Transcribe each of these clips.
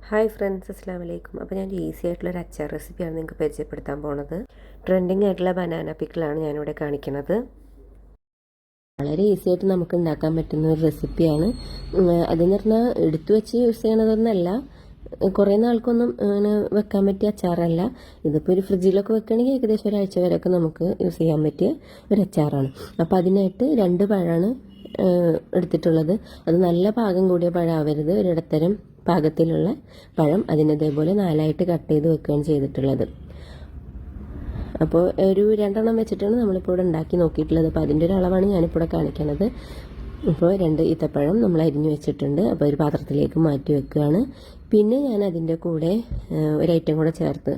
Hi friends, അസ്സാം വലൈക്കും. അപ്പോൾ ഞാൻ ഈസി ആയിട്ടുള്ളൊരു അച്ചാർ റെസിപ്പിയാണ് നിങ്ങൾക്ക് പരിചയപ്പെടുത്താൻ പോണത്. ട്രെൻഡിങ് ആയിട്ടുള്ള ബനാന പിക്കിളാണ് ഞാനിവിടെ കാണിക്കുന്നത്. വളരെ ഈസി ആയിട്ട് നമുക്ക് ഉണ്ടാക്കാൻ പറ്റുന്ന ഒരു റെസിപ്പിയാണ്. അതെന്ന് പറഞ്ഞാൽ എടുത്തു വെച്ച് യൂസ് ചെയ്യണതൊന്നല്ല, കുറേ നാൾക്കൊന്നും അങ്ങനെ വെക്കാൻ പറ്റിയ അച്ചാറല്ല. ഇതിപ്പോൾ ഒരു ഫ്രിഡ്ജിലൊക്കെ വെക്കുകയാണെങ്കിൽ ഏകദേശം ഒരാഴ്ച വരെയൊക്കെ നമുക്ക് യൂസ് ചെയ്യാൻ പറ്റിയ ഒരു അച്ചാറാണ്. അപ്പോൾ അതിനായിട്ട് 2 പഴമാണ് എടുത്തിട്ടുള്ളത്. അത് നല്ല പാകം കൂടിയ പഴമാവരുത്, ഒരിടത്തരം പാകത്തിലുള്ള പഴം. അതിനതേപോലെ 4ആയിട്ട് കട്ട് ചെയ്ത് വെക്കുകയാണ് ചെയ്തിട്ടുള്ളത്. അപ്പോൾ ഒരു 2 വെച്ചിട്ടാണ് നമ്മളിപ്പോൾ ഇവിടെ ഉണ്ടാക്കി നോക്കിയിട്ടുള്ളത്. അപ്പോൾ അതിൻ്റെ ഒരു അളവാണ് ഞാനിപ്പോൾ ഇവിടെ കാണിക്കുന്നത്. ഇപ്പോൾ 2 ഈത്തപ്പഴം നമ്മൾ അരിഞ്ഞു വെച്ചിട്ടുണ്ട്. അപ്പോൾ ഒരു പാത്രത്തിലേക്ക് മാറ്റി വെക്കുകയാണ്. പിന്നെ ഞാൻ അതിൻ്റെ കൂടെ ഒരു ഐറ്റം കൂടെ ചേർത്ത്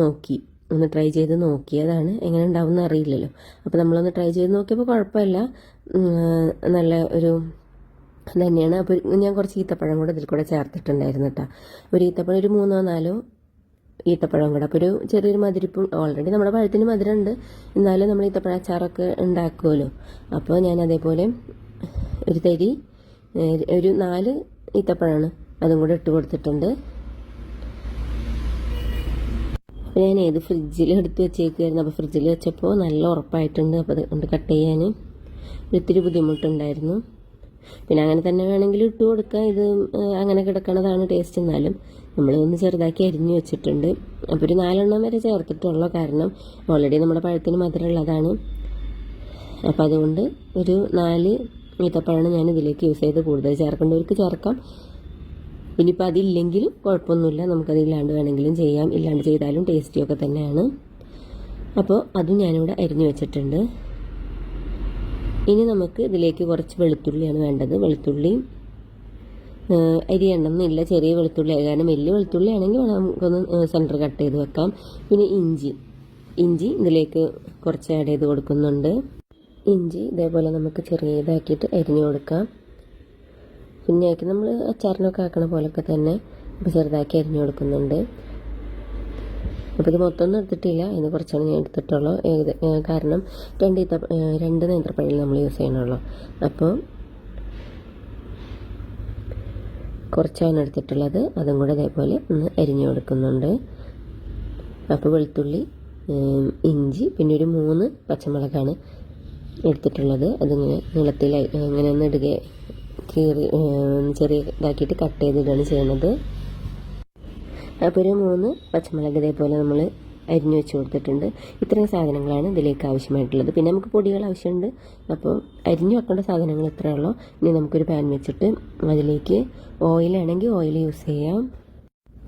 നോക്കി, ഒന്ന് ട്രൈ ചെയ്ത് നോക്കിയതാണ്. എങ്ങനെ ഉണ്ടാവും എന്ന് അറിയില്ലല്ലോ. അപ്പോൾ നമ്മളൊന്ന് ട്രൈ ചെയ്ത് നോക്കിയപ്പോൾ കുഴപ്പമില്ല, നല്ല ഒരു തന്നെയാണ്. അപ്പോൾ ഞാൻ കുറച്ച് ഈത്തപ്പഴം കൂടെ ഇതിൽ കൂടെ ചേർത്തിട്ടുണ്ടായിരുന്നു കേട്ടോ. ഒരു ഈത്തപ്പഴം ഒരു 3-4 ഈത്തപ്പഴം കൂടെ. അപ്പോൾ ഒരു ചെറിയൊരു മധുരിപ്പും, ഓൾറെഡി നമ്മുടെ പഴത്തിന് മധുരമുണ്ട്, എന്നാലും നമ്മൾ ഈത്തപ്പഴ അച്ചാറൊക്കെ ഉണ്ടാക്കുമല്ലോ. അപ്പോൾ ഞാൻ അതേപോലെ ഒരു തരി, ഒരു 4 ഈത്തപ്പഴമാണ്, അതും കൂടെ ഇട്ട് കൊടുത്തിട്ടുണ്ട്. അപ്പോൾ ഞാൻ ഫ്രിഡ്ജിൽ എടുത്ത് വെച്ചേക്കുമായിരുന്നു. അപ്പോൾ ഫ്രിഡ്ജിൽ വെച്ചപ്പോൾ നല്ല ഉറപ്പായിട്ടുണ്ട്. അപ്പോൾ അത് കൊണ്ട് കട്ട് ചെയ്യാൻ ഒത്തിരി ബുദ്ധിമുട്ടുണ്ടായിരുന്നു. പിന്നെ അങ്ങനെ തന്നെ വേണമെങ്കിൽ ഇട്ട് കൊടുക്കാം. ഇത് അങ്ങനെ കിടക്കണതാണ് ടേസ്റ്റ്. എന്നാലും നമ്മൾ ഒന്ന് ചെറുതാക്കി അരിഞ്ഞു വെച്ചിട്ടുണ്ട്. അപ്പോൾ ഒരു 4 വരെ ചേർത്തിട്ടുള്ളൂ, കാരണം ഓൾറെഡി നമ്മുടെ പഴത്തിന് മധുരമുള്ളതാണ്. അപ്പോൾ അതുകൊണ്ട് ഒരു 4 ഈത്തപ്പഴമാണ് ഞാൻ ഇതിലേക്ക് യൂസ് ചെയ്ത്. കൂടുതൽ ചേർക്കേണ്ടവർക്ക് ചേർക്കാം. ഇനിയിപ്പോൾ അതില്ലെങ്കിലും കുഴപ്പമൊന്നുമില്ല, നമുക്കതില്ലാണ്ട് വേണമെങ്കിലും ചെയ്യാം. ഇല്ലാണ്ട് ചെയ്താലും ടേസ്റ്റിയൊക്കെ തന്നെയാണ്. അപ്പോൾ അതും ഞാനിവിടെ അരിഞ്ഞു വെച്ചിട്ടുണ്ട്. ഇനി നമുക്ക് ഇതിലേക്ക് കുറച്ച് വെളുത്തുള്ളിയാണ് വേണ്ടത്. വെളുത്തുള്ളി അരിയണമെന്നില്ല, ചെറിയ വെളുത്തുള്ളി, കാരണം വലിയ വെളുത്തുള്ളി ആണെങ്കിൽ നമുക്കൊന്ന് സെൻറ്റർ കട്ട് ചെയ്ത് വെക്കാം. പിന്നെ ഇഞ്ചി ഇതിലേക്ക് കുറച്ച് ആഡ് ചെയ്ത് കൊടുക്കുന്നുണ്ട്. ഇഞ്ചി ഇതേപോലെ നമുക്ക് ചെറിയതാക്കിയിട്ട് അരിഞ്ഞു കൊടുക്കാം. പിന്നെ നമ്മൾ അച്ചാറിനൊക്കെ ആക്കണ പോലൊക്കെ തന്നെ ഇപ്പോൾ ചെറുതാക്കി അരിഞ്ഞു കൊടുക്കുന്നുണ്ട്. അപ്പോൾ ഇത് മൊത്തമൊന്നും എടുത്തിട്ടില്ല, ഇന്ന് കുറച്ചാണ് ഞാൻ എടുത്തിട്ടുള്ളൂ. കാരണം 2 നേന്ത്രപ്പഴം നമ്മൾ യൂസ് ചെയ്യണുള്ളൂ. അപ്പോൾ കുറച്ചാണ് എടുത്തിട്ടുള്ളത്. അതും കൂടെ അതേപോലെ ഒന്ന് അരിഞ്ഞു കൊടുക്കുന്നുണ്ട്. അപ്പോൾ വെളുത്തുള്ളി, ഇഞ്ചി, പിന്നെ ഒരു 3 പച്ചമുളകാണ് എടുത്തിട്ടുള്ളത്. അതിങ്ങനെ നീളത്തിൽ ഇങ്ങനെ ഒന്ന് ഇടുക, കീറി ചെറിയ ഇതാക്കിയിട്ട് കട്ട് ചെയ്തിട്ടാണ് ചെയ്യുന്നത്. അപ്പോൾ ഒരു 3 പച്ചമുളക് ഇതേപോലെ നമ്മൾ അരിഞ്ഞു വെച്ച് കൊടുത്തിട്ടുണ്ട്. ഇത്രയും സാധനങ്ങളാണ് ഇതിലേക്ക് ആവശ്യമായിട്ടുള്ളത്. പിന്നെ നമുക്ക് പൊടികൾ ആവശ്യമുണ്ട്. അപ്പോൾ അരിഞ്ഞു വെക്കേണ്ട സാധനങ്ങൾ ഇത്രയേ ഉള്ളൂ. ഇനി നമുക്കൊരു പാൻ വെച്ചിട്ട് അതിലേക്ക് ഓയിലാണെങ്കിൽ ഓയിൽ യൂസ് ചെയ്യാം.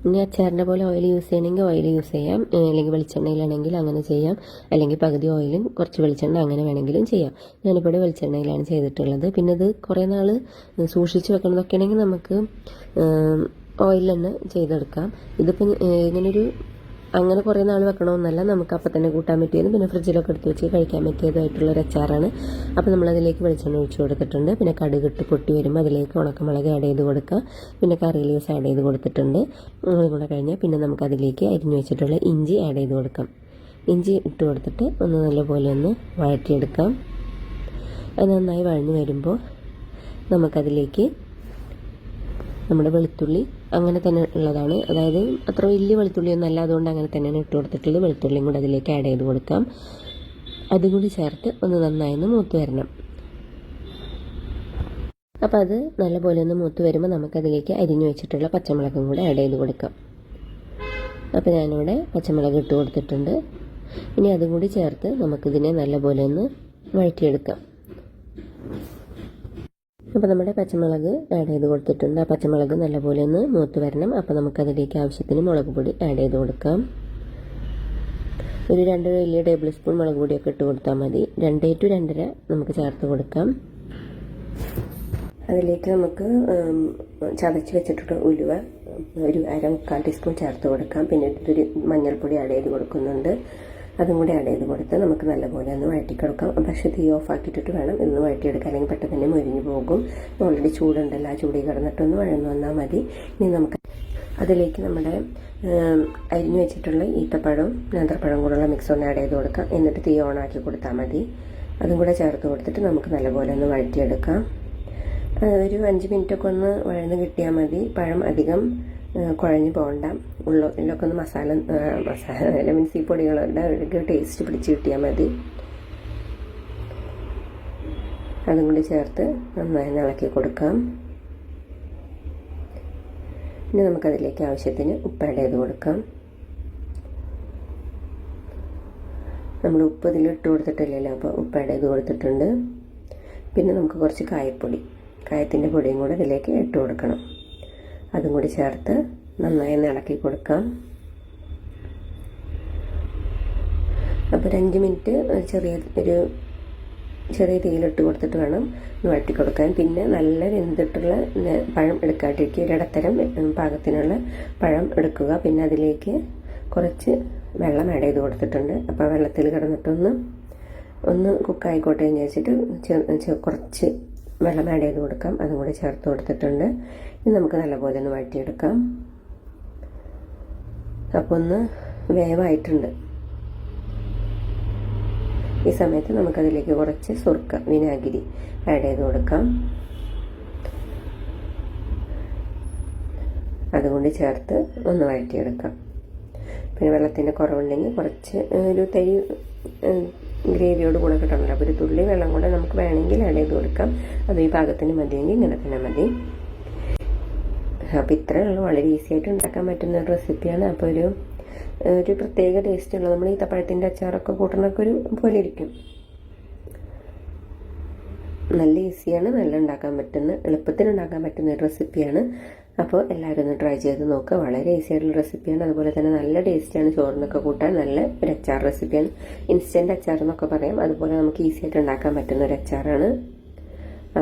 ഇനി അച്ചാറിൻ്റെ പോലെ ഓയിൽ യൂസ് ചെയ്യണമെങ്കിൽ ഓയിൽ യൂസ് ചെയ്യാം, അല്ലെങ്കിൽ വെളിച്ചെണ്ണയിലാണെങ്കിൽ അങ്ങനെ ചെയ്യാം, അല്ലെങ്കിൽ പകുതി ഓയിലും കുറച്ച് വെളിച്ചെണ്ണ, അങ്ങനെ വേണമെങ്കിലും ചെയ്യാം. ഞാനിപ്പോൾ വെളിച്ചെണ്ണയിലാണ് ചെയ്തിട്ടുള്ളത്. പിന്നെ ഇത് കുറേ നാൾ സൂക്ഷിച്ച് വെക്കണതൊക്കെ ആണെങ്കിൽ നമുക്ക് ഓയിൽ തന്നെ ചെയ്തെടുക്കാം. ഇതിപ്പോൾ ഇങ്ങനൊരു അങ്ങനെ കുറേ നാൾ വെക്കണമെന്നല്ല, നമുക്ക് അപ്പം തന്നെ കൂട്ടാൻ പറ്റിയതും പിന്നെ ഫ്രിഡ്ജിലൊക്കെ എടുത്ത് വെച്ച് കഴിക്കാൻ പറ്റിയതായിട്ടുള്ളൊരു അച്ചാറാണ്. അപ്പോൾ നമ്മളതിലേക്ക് വെളിച്ചെണ്ണ ഒഴിച്ച് കൊടുത്തിട്ടുണ്ട്. പിന്നെ കടുകിട്ട് പൊട്ടി വരുമ്പോൾ അതിലേക്ക് ഉണക്കമുളക് ആഡ് ചെയ്ത് കൊടുക്കുക. പിന്നെ കറി ലീവ്സ് ആഡ് ചെയ്ത് കൊടുത്തിട്ടുണ്ട്. അതും കൂടെ കഴിഞ്ഞാൽ പിന്നെ നമുക്കതിലേക്ക് അരിഞ്ഞു വെച്ചിട്ടുള്ള ഇഞ്ചി ആഡ് ചെയ്ത് കൊടുക്കാം. ഇഞ്ചി ഇട്ട് കൊടുത്തിട്ട് ഒന്ന് നല്ലപോലെ ഒന്ന് വഴറ്റിയെടുക്കാം. അത് നന്നായി വഴഞ്ഞു വരുമ്പോൾ നമുക്കതിലേക്ക് നമ്മുടെ വെളുത്തുള്ളി അങ്ങനെ തന്നെ ഉള്ളതാണ്, അതായത് അത്ര വലിയ വെളുത്തുള്ളിയൊന്നും അല്ല, അതുകൊണ്ട് അങ്ങനെ തന്നെയാണ് ഇട്ട് കൊടുത്തിട്ടുള്ളത്. വെളുത്തുള്ളിയും കൂടെ അതിലേക്ക് ആഡ് ചെയ്ത് കൊടുക്കാം. അതും കൂടി ചേർത്ത് ഒന്ന് നന്നായി മൂത്ത് വരണം. അപ്പോൾ അത് നല്ലപോലെ ഒന്ന് മൂത്ത് വരുമ്പോൾ നമുക്കതിലേക്ക് അരിഞ്ഞു വെച്ചിട്ടുള്ള പച്ചമുളകും കൂടെ ആഡ് ചെയ്ത് കൊടുക്കാം. അപ്പോൾ ഞാനിവിടെ പച്ചമുളക് ഇട്ട് കൊടുത്തിട്ടുണ്ട്. ഇനി അതും കൂടി ചേർത്ത് നമുക്കിതിനെ നല്ലപോലെ ഒന്ന് വഴറ്റിയെടുക്കാം. അപ്പോൾ നമ്മുടെ പച്ചമുളക് ആഡ് ചെയ്ത് കൊടുത്തിട്ടുണ്ട്. ആ പച്ചമുളക് നല്ലപോലെ ഒന്ന് മൂത്ത് വരണം. അപ്പോൾ നമുക്കതിലേക്ക് ആവശ്യത്തിന് മുളക് പൊടി ആഡ് ചെയ്ത് കൊടുക്കാം. ഒരു 2 വലിയ ടേബിൾ സ്പൂൺ മുളക് പൊടിയൊക്കെ ഇട്ട് കൊടുത്താൽ മതി. 2 to 2.5 നമുക്ക് ചേർത്ത് കൊടുക്കാം. അതിലേക്ക് നമുക്ക് ചതച്ച് വെച്ചിട്ടുള്ള ഉലുവ ഒരു 1/4 ടീസ്പൂൺ ചേർത്ത് കൊടുക്കാം. പിന്നെ ഒരു മഞ്ഞൾപ്പൊടി ആഡ് ചെയ്ത് കൊടുക്കുന്നുണ്ട്. അതും കൂടി ആഡ് ചെയ്ത് കൊടുത്ത് നമുക്ക് നല്ലപോലെ ഒന്ന് വഴറ്റിക്കെടുക്കാം. പക്ഷേ തീ ഓഫ് ആക്കിയിട്ടിട്ട് വേണം ഇന്ന് വഴറ്റിയെടുക്കാൻ, അല്ലെങ്കിൽ പെട്ടെന്ന് തന്നെ മുരിഞ്ഞു പോകും. ഓൾറെഡി ചൂടുണ്ടല്ലോ, ആ ചൂടിൽ കിടന്നിട്ടൊന്ന് വഴന്നു വന്നാൽ മതി. ഇനി നമുക്ക് അതിലേക്ക് നമ്മുടെ അരിഞ്ഞു വെച്ചിട്ടുള്ള ഈത്തപ്പഴവും നേന്ത്രപ്പഴവും കൂടെയുള്ള മിക്സ് ഒന്ന് ആഡ് ചെയ്ത് കൊടുക്കാം. എന്നിട്ട് തീ ഓൺ ആക്കി കൊടുത്താൽ മതി. അതും കൂടെ ചേർത്ത് കൊടുത്തിട്ട് നമുക്ക് നല്ലപോലെ ഒന്ന് വഴറ്റിയെടുക്കാം. ഒരു 5 മിനിറ്റൊക്കെ ഒന്ന് വഴന്ന് കിട്ടിയാൽ മതി. പഴം അധികം കുഴഞ്ഞു പോകണ്ട. ഉള്ളിലൊക്കെ ഒന്ന് മസാല മീൻസ് ഈ പൊടികളുടെ ഒരു ടേസ്റ്റ് പിടിച്ച് കിട്ടിയാൽ മതി. അതും കൂടി ചേർത്ത് നന്നായി ഇളക്കി കൊടുക്കാം. ഇനി നമുക്കതിലേക്ക് ആവശ്യത്തിന് ഉപ്പ് ആഡ് ചെയ്ത് കൊടുക്കാം. നമ്മൾ ഉപ്പ് ഇതിൽ ഇട്ട് കൊടുത്തിട്ടില്ലല്ലോ, അപ്പോൾ ഉപ്പ് ആഡ് ചെയ്ത് കൊടുത്തിട്ടുണ്ട്. പിന്നെ നമുക്ക് കുറച്ച് കായത്തിൻ്റെ പൊടിയും കൂടെ ഇതിലേക്ക് ഇട്ട് കൊടുക്കണം. അതും കൂടി ചേർത്ത് നന്നായി ഇളക്കി കൊടുക്കാം. അപ്പോൾ ഒരു 5 മിനിറ്റ് ചെറിയ തീയിലിട്ട് കൊടുത്തിട്ട് വേണം വഴറ്റി കൊടുക്കാൻ. പിന്നെ നല്ല വെന്തിട്ടുള്ള പഴം എടുക്കാട്ടിരിക്കുക, ഒരിടത്തരം പാകത്തിനുള്ള പഴം എടുക്കുക. പിന്നെ അതിലേക്ക് കുറച്ച് വെള്ളം ആഡ് ചെയ്ത് കൊടുത്തിട്ടുണ്ട്. അപ്പോൾ വെള്ളത്തിൽ കിടന്നിട്ടൊന്ന് കുക്കായിക്കോട്ടെ എന്ന് വെച്ചിട്ട് കുറച്ച് വെള്ളം ആഡ് ചെയ്ത് കൊടുക്കാം. അതും കൂടി ചേർത്ത് കൊടുത്തിട്ടുണ്ട്. ഇനി നമുക്ക് നല്ലപോലെ ഒന്ന് വഴറ്റിയെടുക്കാം. അപ്പോൾ ഒന്ന് വേവായിട്ടുണ്ട്. ഈ സമയത്ത് നമുക്കതിലേക്ക് കുറച്ച് വിനാഗിരി ആഡ് ചെയ്ത് കൊടുക്കാം. അതുകൊണ്ട് ചേർത്ത് ഒന്ന് വഴറ്റിയെടുക്കാം. പിന്നെ വെള്ളത്തിൻ്റെ കുറവുണ്ടെങ്കിൽ കുറച്ച് ഒരു തരി ഗ്രേവിയോട് കൂടെ കിട്ടണമല്ലോ, അപ്പോൾ ഒരു തുള്ളി വെള്ളം കൂടെ നമുക്ക് വേണമെങ്കിൽ ആഡ് ചെയ്ത് കൊടുക്കാം. അത് ഈ പാകത്തിന് മതിയെങ്കിൽ ഇങ്ങനെ തന്നെ മതി. അപ്പോൾ ഇത്രയേ ഉള്ളൂ. വളരെ ഈസി ആയിട്ട് ഉണ്ടാക്കാൻ പറ്റുന്ന ഒരു റെസിപ്പിയാണ്. അപ്പോൾ ഒരു പ്രത്യേക ടേസ്റ്റ് ഉള്ളത്. നമ്മൾ ഈത്തപ്പഴത്തിൻ്റെ അച്ചാറൊക്കെ കൂട്ടണൊക്കെ ഒരു പോലെ ഇരിക്കും. നല്ല ഈസിയാണ്, എളുപ്പത്തിൽ ഉണ്ടാക്കാൻ പറ്റുന്ന ഒരു റെസിപ്പിയാണ്. അപ്പോൾ എല്ലാവരും ഒന്ന് ട്രൈ ചെയ്ത് നോക്കുക. വളരെ ഈസി ആയിട്ടുള്ള റെസിപ്പിയാണ്. അതുപോലെ തന്നെ നല്ല ടേസ്റ്റിയാണ്. ചോറിനൊക്കെ കൂട്ടാൻ നല്ല ഒരു അച്ചാർ റെസിപ്പിയാണ്. ഇൻസ്റ്റൻറ്റ് അച്ചാർ എന്നൊക്കെ പറയാം. അതുപോലെ നമുക്ക് ഈസി ആയിട്ട് ഉണ്ടാക്കാൻ പറ്റുന്ന ഒരു അച്ചാറാണ്.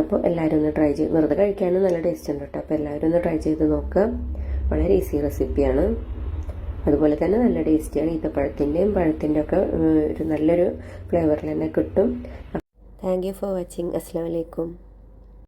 അപ്പോൾ എല്ലാവരും ഒന്ന് ട്രൈ ചെയ്ത്, വെറുതെ കഴിക്കാനും നല്ല ടേസ്റ്റ് ഉണ്ട് കേട്ടോ. അപ്പോൾ എല്ലാവരും ഒന്ന് ട്രൈ ചെയ്ത് നോക്കുക. വളരെ ഈസി റെസിപ്പിയാണ്. അതുപോലെ തന്നെ നല്ല ടേസ്റ്റിയാണ്. ഈത്തപ്പഴത്തിൻ്റെയും പഴത്തിൻ്റെ ഒക്കെ ഒരു നല്ലൊരു ഫ്ലേവറിൽ തന്നെ കിട്ടും. Thank you for watching. അസ്സലാമു അലൈക്കും.